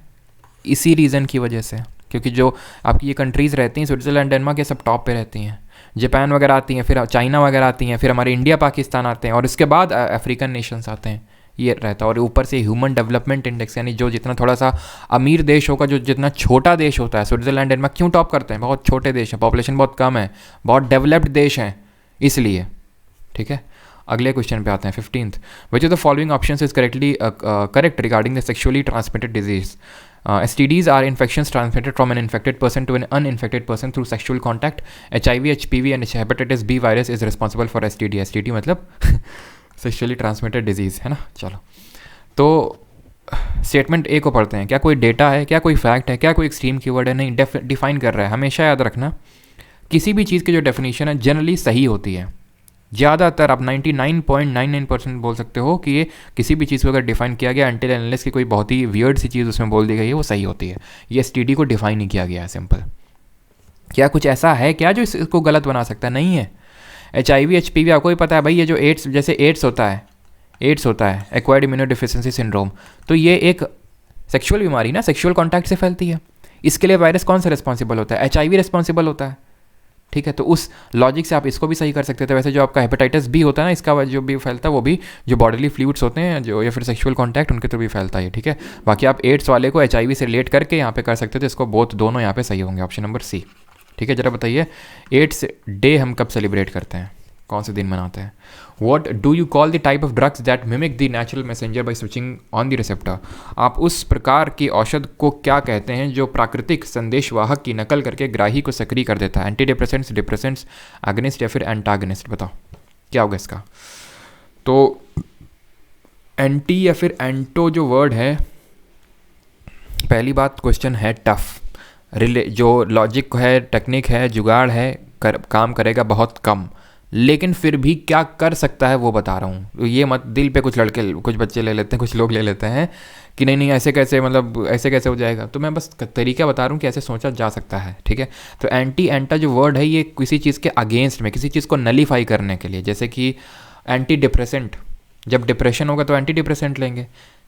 इसी रीज़न की वजह से, क्योंकि जो आपकी ये कंट्रीज़ रहती हैं स्विट्ज़रलैंड, डेनमार्क, ये सब टॉप पे रहती हैं। जापान वगैरह आती हैं, फिर चाइना वगैरह आती हैं, फिर हमारे इंडिया पाकिस्तान आते हैं और इसके बाद अफ्रीकन नेशंस आते हैं, ये रहता है। और ऊपर से ह्यूमन डेवलपमेंट इंडेक्स, यानी जो जितना थोड़ा सा अमीर देश होगा, जो जितना छोटा देश होता है, स्विट्ज़रलैंड, डेनमार्क क्यों टॉप करते हैं? बहुत छोटे देश हैं, पॉपुलेशन बहुत कम है, बहुत डेवलप्ड देश हैं, इसलिए, ठीक है। अगले क्वेश्चन पे आते हैं 15th। Which of the following options is correct regarding the sexually transmitted disease? STDs are infections transmitted from an infected person to an uninfected person through sexual contact. HIV, HPV and hepatitis B virus is responsible for STD. STD मतलब sexually transmitted disease, है ना। चलो तो statement A को पढ़ते हैं। क्या कोई डेटा है, क्या कोई फैक्ट है, क्या कोई एक्सट्रीम कीवर्ड है? नहीं, डिफाइन कर रहा है। हमेशा याद रखना किसी भी चीज़ की जो डेफिनेशन है जनरली सही होती है। ज़्यादातर आप 99.99% बोल सकते हो कि ये किसी भी चीज़ को अगर डिफाइन किया गया अनटिल अनलेस की कोई बहुत ही वियर्ड सी चीज़ उसमें बोल दी गई है वो सही होती है। ये STD को डिफाइन नहीं किया गया है, सिंपल। क्या कुछ ऐसा है क्या जो इसको गलत बना सकता है? नहीं है। HIV, HPV आपको ही पता है भाई, ये जो एड्स, जैसे एड्स होता है एक्वायर्ड इम्यूनोडेफिशिएंसी सिंड्रोम, तो ये एक सेक्शुअल बीमारी ना, सेक्शुअल कॉन्टैक्ट से फैलती है। इसके लिए वायरस कौन सा रिस्पॉन्सिबल होता है? HIV रिस्पॉन्सिबल होता है, ठीक है। तो उस लॉजिक से आप इसको भी सही कर सकते थे। वैसे जो आपका हेपेटाइटिस बी होता है ना, इसका जो भी फैलता है वो भी जो बॉडीली फ्लूइड्स होते हैं जो या फिर सेक्सुअल कांटेक्ट उनके थ्रू भी फैलता है, ठीक है। बाकी आप एड्स वाले को HIV से रिलेट करके यहाँ पे कर सकते थे, इसको बोथ दोनों यहाँ पे सही होंगे, ऑप्शन नंबर सी, ठीक है। जरा बताइए एड्स डे हम कब सेलिब्रेट करते हैं, कौन से दिन मनाते हैं? What do you call the type of drugs that mimic the natural messenger by switching on the receptor. आप उस प्रकार की औषध को क्या कहते हैं जो प्राकृतिक संदेशवाहक की नकल करके ग्राही को सक्रिय कर देता है। एंटी डिप्रेसेंट्स, डिप्रेसेंट्स, एगनिस्ट या फिर एंटागनिस्ट, बताओ क्या होगा इसका। तो एंटी या फिर एंटो जो वर्ड है, पहली बात क्वेश्चन है टफ, जो लॉजिक है, टेक्निक है, जुगाड़ है, काम करेगा बहुत कम, लेकिन फिर भी क्या कर सकता है वो बता रहा हूँ। तो ये मत दिल पे कुछ लड़के, कुछ बच्चे ले लेते हैं, कुछ लोग ले लेते हैं कि नहीं नहीं ऐसे कैसे, मतलब ऐसे कैसे हो जाएगा। तो मैं बस तरीका बता रहा हूँ कि ऐसे सोचा जा सकता है, ठीक है। तो एंटी एंटा जो वर्ड है ये किसी चीज़ के अगेंस्ट में, किसी चीज़ को नलीफाई करने के लिए, जैसे कि एंटी डिप्रेसेंट, जब डिप्रेशन होगा तो एंटी डिप्रेसेंट लेंगे,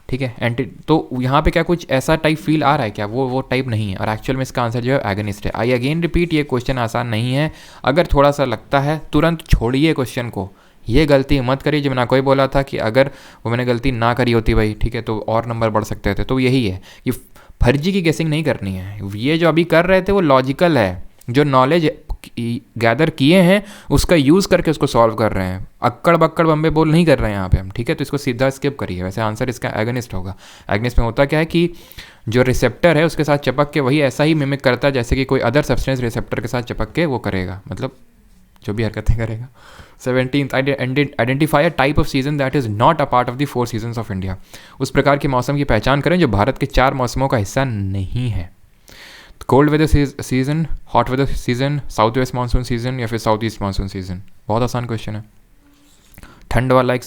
ठीक है। एंटी, तो यहाँ पे क्या कुछ ऐसा टाइप फील आ रहा है क्या, वो टाइप नहीं है। और एक्चुअल में इसका आंसर जो है एगनिस्ट है। आई अगेन रिपीट, ये क्वेश्चन आसान नहीं है। अगर थोड़ा सा लगता है तुरंत छोड़िए क्वेश्चन को, ये गलती मत करिए जो मैंने कोई बोला था कि अगर वो मैंने गलती ना करी होती भाई, ठीक है, तो और नंबर बढ़ सकते थे। तो यही है कि फर्जी की गेसिंग नहीं करनी है। ये जो अभी कर रहे थे वो लॉजिकल है, जो नॉलेज गैदर किए हैं उसका यूज़ करके उसको सॉल्व कर रहे हैं। अक्कड़ बक्कड़ बम्बे बोल नहीं कर रहे हैं यहाँ पे हम, ठीक है। तो इसको सीधा स्किप करिए। वैसे आंसर इसका एगनिस्ट होगा। एगनिस्ट में होता क्या है कि जो रिसेप्टर है उसके साथ चिपक के वही ऐसा ही मिमिक करता है जैसे कि कोई अदर सब्सटेंस रिसेप्टर के साथ चिपक के वो करेगा, मतलब जो भी हरकतें करेगा। 17th, identify a type off season that is not a part of the 4 seasons of India. उस प्रकार के मौसम की पहचान करें जो भारत के 4 मौसमों का हिस्सा नहीं है। Cold weather season, hot weather season, south west monsoon season या फिर साउथ ईस्ट मानसून सीजन। बहुत आसान क्वेश्चन है। ठंड वाला एक,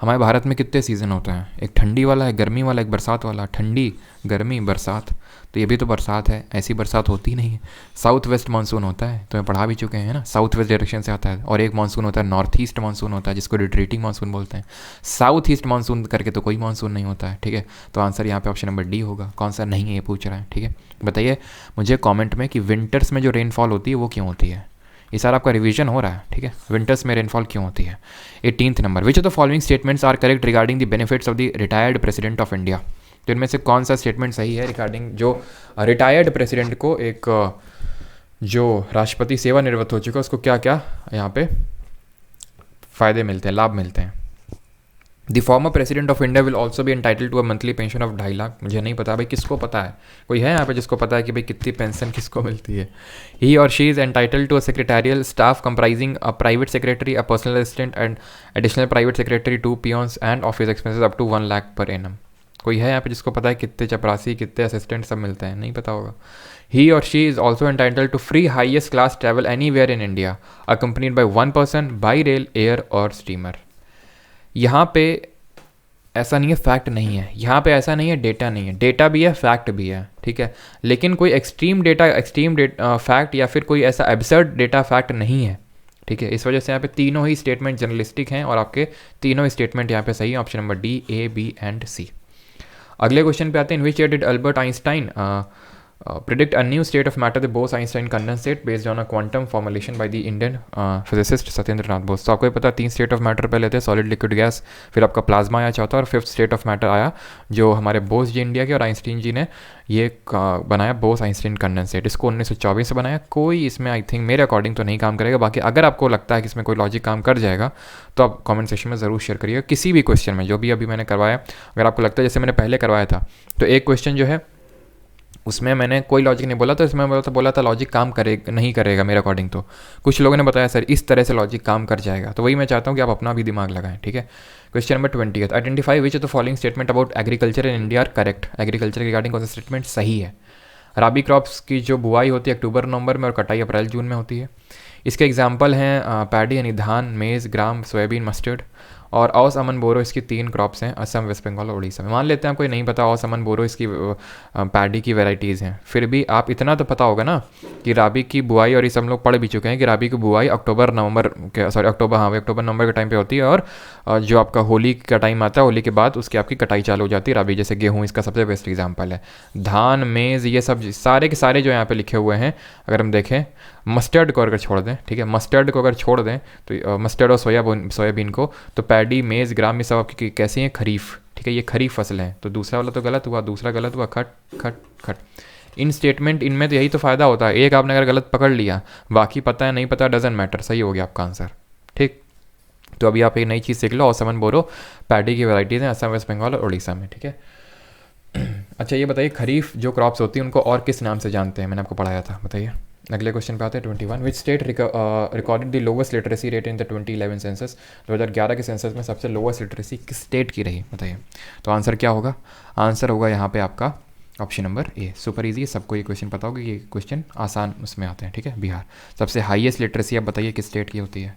हमारे भारत में कितने सीज़न होते हैं, एक ठंडी वाला है, गर्मी वाला, एक बरसात वाला। ठंडी, गर्मी, बरसात, तो ये भी तो बरसात है, ऐसी बरसात होती नहीं है। साउथ वेस्ट मानसून होता है, तो मैं पढ़ा भी चुके हैं ना, साउथ वेस्ट डायरेक्शन से आता है। और एक मानसून होता है नॉर्थ ईस्ट मानसून होता है, जिसको रिट्रीटिंग मानसून बोलते हैं। साउथ ईस्ट मानसून करके तो कोई मानसून नहीं होता है, ठीक है। तो आंसर यहाँ पे ऑप्शन नंबर डी होगा। कौन सा नहीं है ये पूछ रहा है, ठीक है। बताइए मुझे कॉमेंट में कि विंटर्स में जो रेनफॉल होती है वो क्यों होती है। ये सारा आपका रिवीजन हो रहा है, ठीक है। विंटर्स में रेनफॉल क्यों होती है। 18th नंबर, which of the following statements are correct regarding the benefits of the retired president of India. तो इनमें से कौन सा स्टेटमेंट सही है रिगार्डिंग जो रिटायर्ड प्रेसिडेंट को, एक जो राष्ट्रपति सेवानिवृत्त हो चुका है, उसको क्या क्या यहाँ पे फ़ायदे मिलते हैं, लाभ मिलते हैं। The former president of India will also be entitle to a monthly pension of 2.5 lakh. मुझे नहीं पता भाई, किसको पता है, कोई है यहाँ पे जिसको पता है कि भाई कितनी पेंशन किसको मिलती है। ही और she is entitled to a secretarial staff comprising a private secretary, a personal assistant and additional private secretary, 2 peons and office expenses up to 1 lakh per annum. कोई है यहाँ पे जिसको पता है कितने चपरासी, कितने असिस्टेंट सब मिलते हैं, नहीं पता होगा। ही और she is also entitle to free highest class travel anywhere in India accompanied by 1 person by rail, air और स्टीमर। यहाँ पे ऐसा नहीं है, फैक्ट नहीं है। यहाँ पे ऐसा नहीं है, डेटा नहीं है, डेटा भी है, फैक्ट भी है, ठीक है। लेकिन कोई एक्सट्रीम डेटा फैक्ट या फिर कोई ऐसा एब्सर्ड डेटा फैक्ट नहीं है, ठीक है। इस वजह से यहाँ पे तीनों ही स्टेटमेंट जर्नलिस्टिक हैं और आपके तीनों ही स्टेटमेंट यहाँ पे सही है। Option number D, A, B and C. अगले क्वेश्चन पे आते हैं। In which year did Albert Einstein predict a new state of matter, the Bose-Einstein condensate, based on a quantum formulation by the Indian physicist Satyendra Nath Bose। तो आपको पता है 3 state of matter पहले थे, solid, liquid, gas, फिर आपका plasma आया चौथा, और 5th स्टेट ऑफ मैटर आया जो हमारे बोस जी इंडिया के और आइंस्टीन जी ने ये बनाया, बोस आइंस्टीन कंडेंसेट। इसको 1924 से बनाया। कोई इसमें आई थिंक मेरे अकॉर्डिंग तो नहीं काम करेगा। बाकी अगर आपको लगता है कि इसमें कोई लॉजिक काम कर जाएगा तो आप कमेंट सेक्शन में ज़रूर शेयर करिएगा। किसी भी क्वेश्चन में जो भी अभी मैंने करवाया, अगर आपको लगता है जैसे मैंने पहले करवाया था, तो एक क्वेश्चन जो है उसमें मैंने कोई लॉजिक नहीं बोला, तो इसमें बोला था लॉजिक काम करेगा नहीं करेगा मेरे अकॉर्डिंग। तो कुछ लोगों ने बताया सर इस तरह से लॉजिक काम कर जाएगा, तो वही मैं चाहता हूँ कि आप अपना भी दिमाग लगाएं, ठीक है। Question number 20, identify which of the following statement about agriculture in India are correct. Agriculture regarding कौन सा स्टेटमेंट सही है। राबी क्रॉप्स की जो बुआई होती है अक्टूबर नवंबर में और कटाई अप्रैल जून में होती है। इसके एग्जाम्पल हैं पैडी यानी धान, मेज़, ग्राम, सोयाबीन, मस्टर्ड। और औस, अमन, बोरो इसकी 3 क्रॉप्स हैं असम, वेस्ट बंगाल और उड़ीसा में। मान लेते हैं आपको नहीं पता औस, अमन, बोरो इसकी पैडी की वैरायटीज़ हैं, फिर भी आप इतना तो पता होगा ना कि राबी की बुआई, और ये सब लोग पढ़ भी चुके हैं कि राबी की बुआई अक्टूबर नवंबर के टाइम पे होती है। और जो आपका होली का टाइम आता है, होली के बाद उसकी आपकी कटाई चालू हो जाती है राबी। जैसे गेहूँ इसका सबसे बेस्ट एग्जाम्पल है। धान, मेज़, ये सब सारे के सारे जो यहाँ पे लिखे हुए हैं, अगर हम देखें मस्टर्ड को अगर छोड़ दें, ठीक है, मस्टर्ड को अगर छोड़ दें तो मस्टर्ड और सोयाबीन को, तो पैडी, मेज़, ग्राम ये सब आपकी कैसी हैं, खरीफ, ठीक है, ये खरीफ फसल हैं। तो दूसरा वाला तो गलत हुआ, दूसरा गलत हुआ, खट खट खट। इन स्टेटमेंट इनमें तो यही तो फ़ायदा होता है, एक आपने अगर गलत पकड़ लिया, बाकी पता है नहीं पता डजंट मैटर, सही हो गया आपका आंसर, ठीक। तो अभी आप एक नई चीज़ सीख लो, ओसमन बोरो पैडी की वैराइटीज़ हैं असम, वेस्ट बंगाल और उड़ीसा में, ठीक है। अच्छा ये बताइए, खरीफ जो क्रॉप्स होती हैं उनको और किस नाम से जानते हैं, मैंने आपको पढ़ाया था, बताइए। अगले क्वेश्चन पे आते हैं 21। Which state recorded the lowest literacy rate in the 2011 census. 2011 के सेंसस में सबसे लोवेस्ट लिटरेसी किस स्टेट की रही, बताइए। तो आंसर क्या होगा, आंसर होगा यहाँ पे आपका option number A. Super easy है, सबको ये क्वेश्चन पता होगा, ये क्वेश्चन आसान उसमें आते हैं, ठीक है। बिहार। सबसे हाईएस्ट लिटरेसी आप बताइए किस स्टेट की होती है,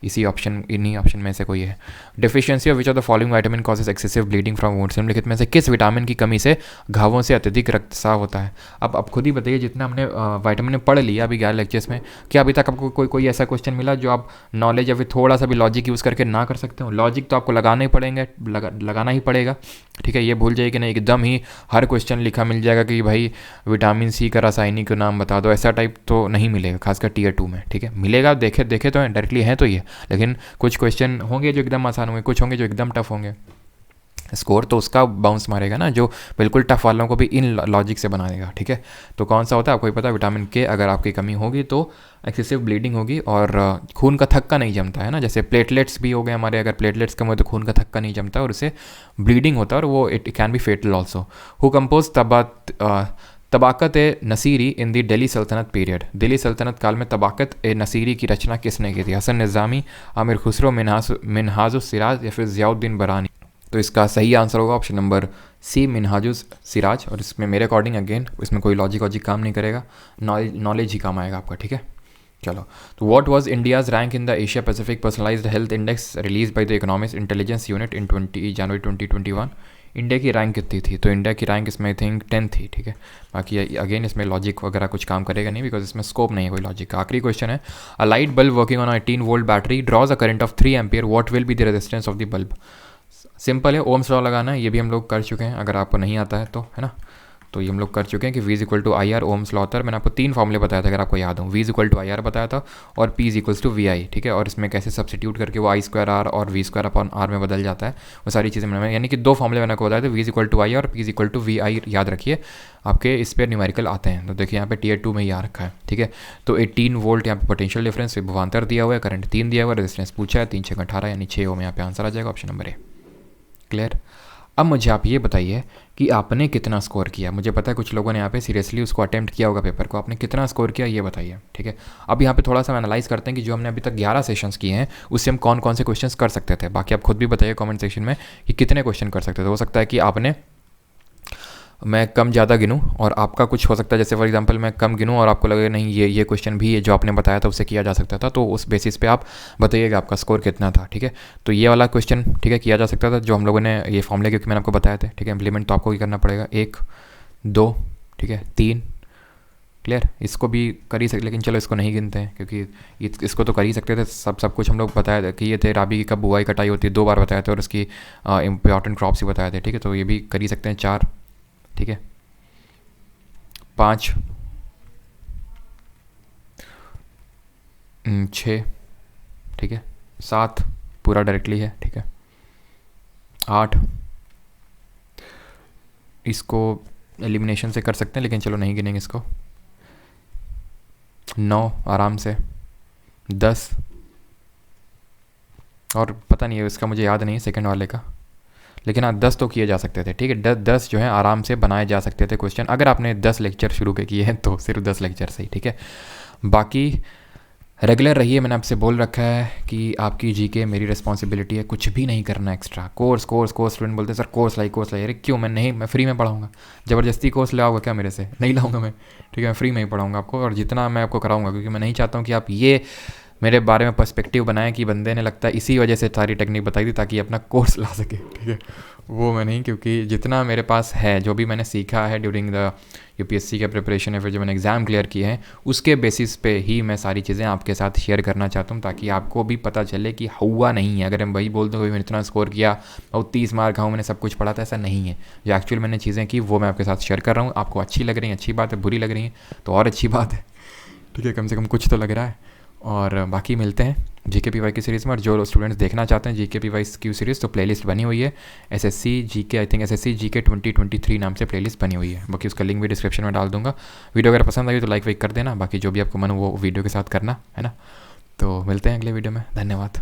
इसी ऑप्शन, इन्हीं ऑप्शन में से कोई है। Deficiency of which of the following vitamin causes excessive bleeding from wounds. निम्नलिखित में से किस विटामिन की कमी से घावों से अत्यधिक रक्तस्राव होता है। अब खुद ही बताइए, जितना हमने विटामिन पढ़ लिया अभी 11 लेक्चर्स में, क्या अभी तक आपको कोई ऐसा क्वेश्चन मिला जो आप नॉलेज या फिर थोड़ा सा भी लॉजिक यूज़ करके ना कर सकते हो। लॉजिक तो आपको लगाना ही पड़ेंगे, लगाना ही पड़ेगा, ठीक है। ये भूल जाइए कि नहीं एकदम ही हर क्वेश्चन लिखा मिल जाएगा कि भाई विटामिन सी का रासायनिक नाम बता दो, ऐसा टाइप तो नहीं मिलेगा, खासकर टीयर 2 में, ठीक है। मिलेगा, देखे तो डायरेक्टली है तो ये, लेकिन कुछ क्वेश्चन होंगे जो एकदम आसान होंगे, कुछ होंगे जो एकदम टफ होंगे। स्कोर तो उसका बाउंस मारेगा ना जो बिल्कुल टफ वालों को भी इन लॉजिक से बना देगा, ठीक है। तो कौन सा होता है आपको ही पता, विटामिन के अगर आपकी कमी होगी तो एक्सेसिव ब्लीडिंग होगी और खून का थक्का नहीं जमता है ना, जैसे प्लेटलेट्स भी हो गए हमारे, अगर प्लेटलेट्स कम हो तो खून का थक्का नहीं जमता और उससे ब्लीडिंग होता है और वो it can be fatal also. Who compose Tabaqat i Nasiri in the Delhi sultanate period. Delhi सल्तनत काल में तबाकत ए नसीरी की रचना किसने की थी। हसन निज़ामी, आमिर खुसरो, मिनहाजुस सिराज या फिर ज़ियाउद्दीन बरानी। तो इसका सही आंसर होगा option number C, Minhajus Siraj. और इसमें मेरे अकॉर्डिंग अगेन इसमें कोई लॉजिक काम नहीं करेगा, नॉलेज ही काम आएगा आपका, ठीक है। चलो, तो what was India's rank in the Asia Pacific personalised health index release by the economics intelligence unit in January 2021। India की रैंक कितनी थी, तो इंडिया की रैंक इसमें आई थिंक 10 थी, ठीक है। बाकी अगेन इसमें लॉजिक वगैरह कुछ काम करेगा नहीं, बिकॉज इसमें स्कोप नहीं है कोई लॉजिक का। आखिरी क्वेश्चन है, a light bulb working on 18 volt battery draws a current of 3 ampere, what will be the resistance of the bulb. Simple है, ओम्स लॉ लगाना है, ये भी हम लोग कर चुके हैं, अगर आपको नहीं आता है तो, है ना। तो ये हम लोग कर चुके हैं कि V equal to I R ohm's law होता है। मैंने आपको 3 फॉर्मूले बताया था, अगर आपको याद हो। V equal to I R बताया था और P equals to V I, ठीक है। और इसमें कैसे सब्सिट्यूट करके वो आई स्क्वायर आर और V स्क्वायर अपॉन आर में बदल जाता है, वो सारी चीज़ें मैंने, यानी कि 2 फॉर्मूले मैंने आपको बताया था, V equal to I R और P equal to V I, याद रखिए आपके इस पर न्यूमेरिकल आते हैं। तो देखिए यहाँ पे टीयर 2 में ही आ रखा है, ठीक है। तो 18 वोल्ट यहाँ पे पोटेंशियल डिफरेंस, विभवांतर दिया हुआ है, करंट 3 दिया हुआ है, रेजिस्टेंस पूछा है 3 6 18 यानी 6 ओम, यहाँ पे आंसर आ जाएगा ऑप्शन नंबर ए। क्लियर। अब मुझे आप ये बताइए कि आपने कितना स्कोर किया। मुझे पता है कुछ लोगों ने यहाँ पे सीरियसली उसको अटेम्प्ट किया होगा पेपर को, आपने कितना स्कोर किया ये बताइए, ठीक है। अब यहाँ पे थोड़ा सा एनालाइज करते हैं कि जो हमने अभी तक 11 सेशंस किए हैं उससे हम कौन कौन से क्वेश्चंस कर सकते थे। बाकी आप खुद भी बताइए कमेंट सेक्शन में कि कितने क्वेश्चन कर सकते थे। हो सकता है कि आपने, मैं कम ज़्यादा गिनूँ और आपका कुछ हो सकता है, जैसे फॉर एग्जांपल मैं कम गिनूँ और आपको लगे नहीं ये क्वेश्चन भी जो आपने बताया था उससे किया जा सकता था, तो उस बेसिस पे आप बताइएगा आपका स्कोर कितना था, ठीक है। तो ये वाला क्वेश्चन, ठीक है, किया जा सकता था जो हम लोगों ने ये फॉर्मूले, क्योंकि मैंने आपको बताया था, ठीक है। इम्प्लीमेंट तो आपको ही करना पड़ेगा, 1 2, ठीक है, 3। क्लियर। इसको भी कर ही सकते, लेकिन चलो इसको नहीं गिनते हैं क्योंकि इसको तो कर ही सकते थे। सब कुछ हम लोग बताया था कि ये थे राबी की कब बुआई कटाई होती है, 2 बार बताए थे और उसकी इंपॉर्टेंट क्रॉप्स ही बताए थे, ठीक है। तो ये भी कर ही सकते हैं। 4, ठीक है, 5, 6, ठीक है, 7 पूरा डायरेक्टली है, ठीक है, 8 इसको एलिमिनेशन से कर सकते हैं लेकिन चलो नहीं गिनेंगे इसको। 9 आराम से, 10 और पता नहीं है इसका, मुझे याद नहीं है सेकंड वाले का, लेकिन हाँ 10 तो किए जा सकते थे, ठीक है। 10 जो है आराम से बनाए जा सकते थे क्वेश्चन, अगर आपने 10 लेक्चर शुरू के किए हैं तो सिर्फ 10 लेक्चर से ही, ठीक है। बाकी रेगुलर रहिए, मैंने आपसे बोल रखा है कि आपकी जीके मेरी रिस्पॉन्सिबिलिटी है, कुछ भी नहीं करना एक्स्ट्रा। कोर्स स्टूडेंट बोलते हैं सर कोर्स लाई, अरे क्यों, मैं फ्री में पढ़ाऊँगा, ज़बरदस्ती कोर्स लाओगे क्या मेरे से, नहीं लाऊंगा मैं, ठीक है। मैं फ्री में ही पढ़ाऊँगा आपको और जितना मैं आपको कराऊँगा, क्योंकि मैं नहीं चाहता हूँ कि आप ये मेरे बारे में पर्सपेक्टिव बनाएं कि बंदे ने लगता है इसी वजह से सारी टेक्निक बताई थी ताकि अपना कोर्स ला सके, ठीक है। वो मैं नहीं, क्योंकि जितना मेरे पास है, जो भी मैंने सीखा है ड्यूरिंग द यूपीएससी के प्रिपरेशन या फिर जो मैंने एग्ज़ाम क्लियर किए हैं, उसके बेसिस पे ही मैं सारी चीज़ें आपके साथ शेयर करना चाहता हूँ ताकि आपको भी पता चले कि हुआ नहीं है। अगर हम वही बोल दूँ मैंने इतना स्कोर किया और 30 मार्क खाऊँ, मैंने सब कुछ पढ़ा था, ऐसा नहीं है। जो एक्चुअल मैंने चीज़ें की वो मैं आपके साथ शेयर कर रहा हूँ। आपको अच्छी लग रही है, अच्छी बात है, बुरी लग रही है तो और अच्छी बात है, ठीक है, कम से कम कुछ तो लग रहा है। और बाकी मिलते हैं GK-PY की सीरीज़ में। और जो स्टूडेंट्स देखना चाहते हैं GK-PY की सीरीज़, तो प्लेलिस्ट बनी हुई है SSC GK, I think SSC GK 2023 नाम से प्लेलिस्ट बनी हुई है। बाकी उसका लिंक भी डिस्क्रिप्शन में डाल दूंगा। वीडियो अगर पसंद आई तो लाइक वाइक कर देना, बाकी जो भी आपको मन हो वो वीडियो के साथ करना, है ना। तो मिलते हैं अगले वीडियो में, धन्यवाद।